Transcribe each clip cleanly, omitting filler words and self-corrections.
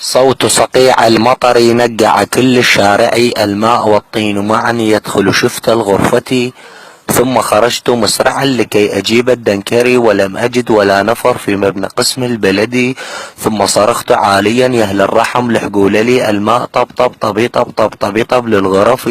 صوت صقيع المطر نقع كل الشارع، الماء والطين معا يدخل شفت الغرفة. ثم خرجت مسرعا لكي أجيب الدنكري، ولم أجد ولا نفر في مبنى قسم البلدي. ثم صرخت عاليا يا أهل الرحم لحقوا لي الماء، طب طب طبي طب طب طبي طب للغرف.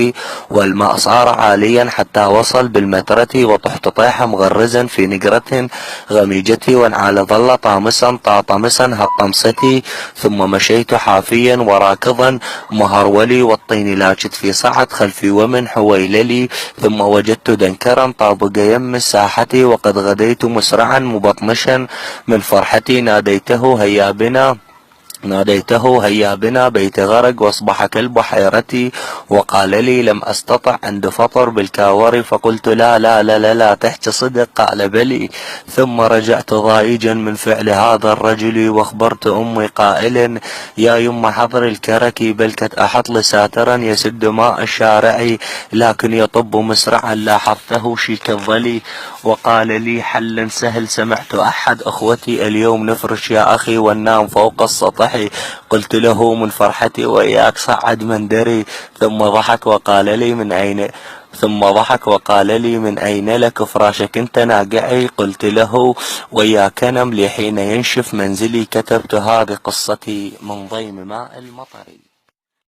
والماء صار عاليا حتى وصل بالمترة، وطحت طيحا مغرزا في نقرة غميجتي، وانعال ظل طامسا طاطمسا هالطمستي. ثم مشيت حافيا وراكضا مهرولي، والطين لاجت في صعد خلفي ومن حويللي. ثم وجدت دنكرا طابق يم الساحة، وقد غديت مسرعا مبطمشا من فرحتي. ناديته هيا بنا بيت غرق واصبح كالبحيرة. وقال لي لم استطع عند فطر بالكاور، فقلت لا لا لا لا, لا تحكي صدق. قال بلي. ثم رجعت ضائجا من فعل هذا الرجل، واخبرت امي قائلا يا يم حضر الكرك، بلكت احط لساترا يسد ماء الشارع، لكن يطب مسرعا لاحظته شيك الظلي. وقال لي حل سهل، سمعت احد اخوتي اليوم نفرش يا اخي وننام فوق السطح. قلت له من فرحتي وإياك صعد من دري. ثم ضحك وقال لي من أين لك فراشك أنت ناقعي. قلت له وياك نملي حين ينشف منزلي، كتبت هذه قصتي من ضيم ماء المطر.